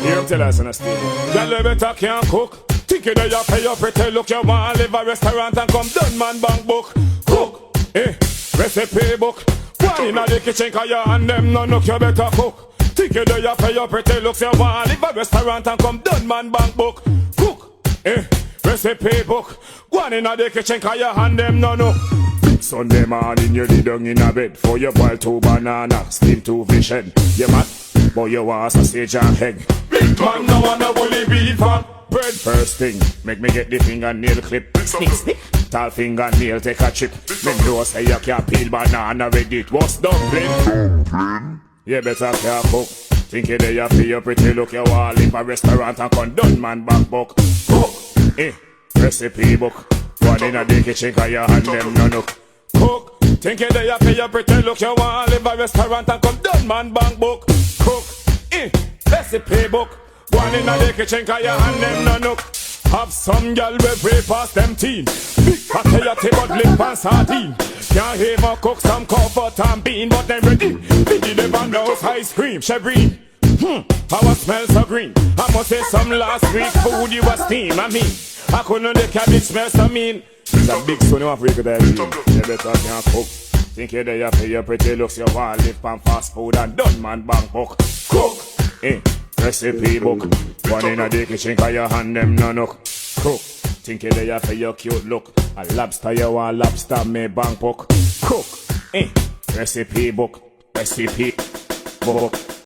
Here, tell us on a stage. Girl, you better can't cook. Think you that you pay your pretty look. You want to live a restaurant and come done man bank book. Cook, recipe book. Why in the kitchen cause you and them no look. You better cook. Think you that you pay your pretty looks. You want to live a restaurant and come done man bank book. Cook, recipe book. One in the kitchen cause you and them no look. Sunday morning you lay down in a bed. For you boil 2 bananas, steam 2 fish head. You mad? But you want sausage and egg. Big man no wanna bully beef and bread. First thing, make me get the fingernail clip. Stick. Tall fingernail take a chip. Me know say you can't peel banana with it. What's dumpling? You better can't cook. Think you there you feel your pretty look. You want live a restaurant and come done man back book. Cook, recipe book. One in the kitchen cause you and them no look. Cook, think you there you feel your pretty look. You want live a restaurant and come done man bank book. Cook, recipe book. One in the kitchen cause you and them no look. Have some girl with way past them teen. Big fatty but lip and sardine. Can't even cook some comfort and bean. But them ready. Biggie never knows ice cream. Chevrine. Our smell so green. I must say some last week food you was steam. I mean, I couldn't the cabbage smell so mean. It's a big son of Africa that you better can't cook. Think you there you pay your pretty looks. You want live on fast food and done man bank book. Cook, recipe book. One in the kitchen cause you hand them no look. Cook, think you there you pay your cute look. A lobster you want lobster me bank book. Cook, recipe book. Recipe book.